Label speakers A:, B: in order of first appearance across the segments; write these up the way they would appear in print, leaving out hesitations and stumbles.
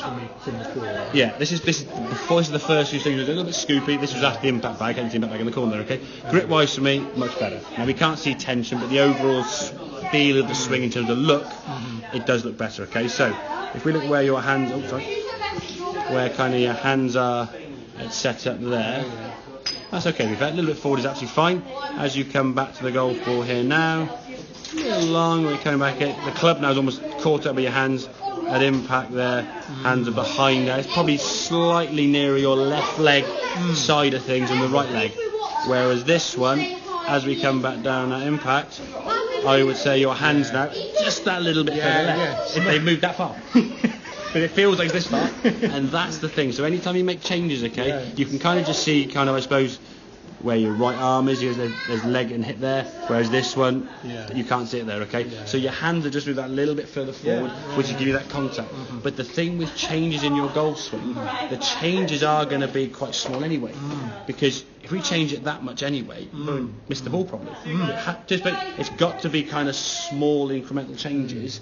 A: release from before. Right?
B: Yeah, this is the first few things. A little bit scoopy. This was after the impact bag, hence the impact bag in the corner. Okay, grip wise for me, much better. Now we can't see tension, but the overall feel of the swing in terms of look, it does look better. Okay, so if we look where your hands, where kind of your hands are set up there, that's okay. A little bit forward is actually fine. As you come back to the golf ball here now, a little long when you're coming back. The club now is almost caught up with your hands. At impact there, hands are behind there. It's probably slightly nearer your left leg side of things than the right leg. Whereas this one, as we come back down at impact, I would say your hands now just that little bit further left. If they've moved that far. But it feels like this far. And that's the thing. So anytime you make changes, okay, you can kind of just see kind of, I suppose, where your right arm is, there's leg and hip there, whereas this one, you can't see it there, okay? So your hands are just moved that little bit further forward, which will give you that contact. But the thing with changes in your golf swing, the changes are going to be quite small anyway, because if we change it that much anyway, we miss the ball probably. It's got to be kind of small incremental changes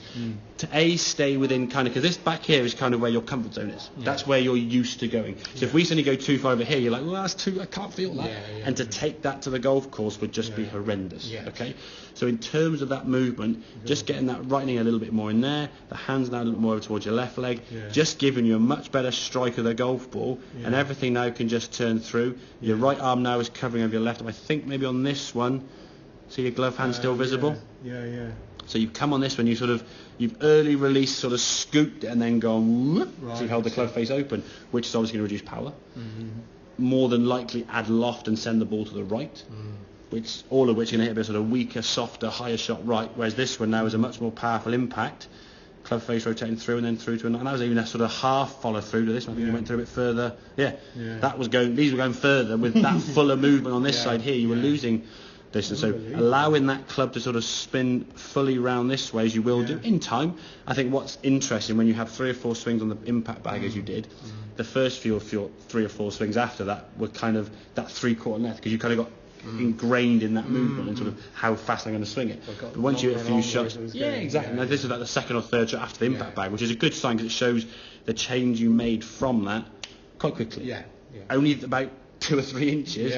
B: to stay within kind of, because this back here is kind of where your comfort zone is. That's where you're used to going. So if we suddenly go too far over here, you're like, well, that's too, I can't feel that. And to take that to the golf course would just be horrendous. Okay. So in terms of that movement, just getting that rightening a little bit more in there, the hands now a little more over towards your left leg, just giving you a much better strike of the golf ball, and everything now can just turn through. Your right arm now is covering over your left arm. I think maybe on this one, see your glove hand still visible? So you've come on this one, you've early release, sort of scooped it and then gone whoop, so you've held the club face open, which is obviously going to reduce power. More than likely add loft and send the ball to the right, all of which are going to hit a bit sort of weaker, softer, higher shot right, whereas this one now is a much more powerful impact. Club face rotating through and then through to another. And that was even a sort of half follow through to this one. I think you went through a bit further. That was going. These were going further with that fuller movement on this side here. You were losing distance. So allowing that club to sort of spin fully round this way as you will do in time. I think what's interesting when you have 3 or 4 swings on the impact bag as you did, the first few 3 or 4 swings after that were kind of that 3/4 length because you kind of got ingrained in that movement and sort of how fast I'm going to swing it. But once you hit a few shots, exactly. Now this is like the 2nd or 3rd shot after the impact bag, which is a good sign because it shows the change you made from that quite quickly. Only about 2 or 3 inches.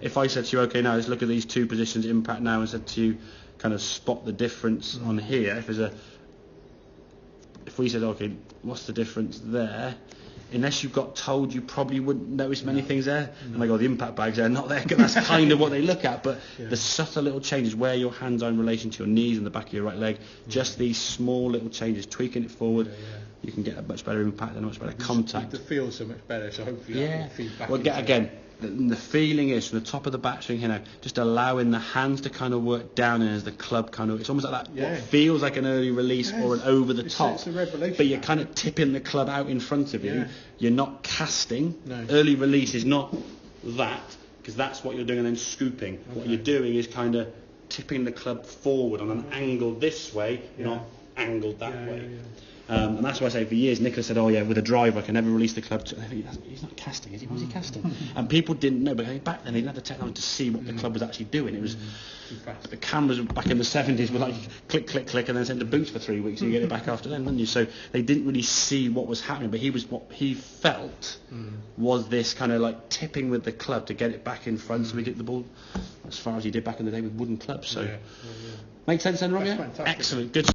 B: If I said to you, okay, now let's look at these 2 positions impact now, and said to you, kind of spot the difference on here. If we said, okay, what's the difference there? Unless you got told, you probably wouldn't notice many things there. Oh my God, the impact bags are not there. That's kind of what they look at. But the subtle little changes where your hands are in relation to your knees and the back of your right leg, just these small little changes, tweaking it forward, you can get a much better impact and a much better contact.
A: The feel so much better, so hopefully that will feed back.
B: Well, again, the feeling is from the top of the backswing here now, just allowing the hands to kind of work down, and as the club kind of, it's almost like that, what feels like an early release or an over the top, but you're kind of tipping the club out in front of you. You're not casting. Early release is not that, because that's what you're doing, and then scooping. What you're doing is kind of tipping the club forward on an angle this way, not angled that way. And that's why I say for years Nicholas said, with a driver I can never release the club. He's not casting, is he? What's he casting? And people didn't know, but back then they didn't have the technology to see what the club was actually doing. It was the cameras back in the 70s were like click, click, click, and then send to boots for 3 weeks and you get it back after then, didn't you? So they didn't really see what was happening, but what he felt was this kind of like tipping with the club to get it back in front, so we get the ball as far as he did back in the day with wooden clubs. So makes sense then, Rob? Excellent, good.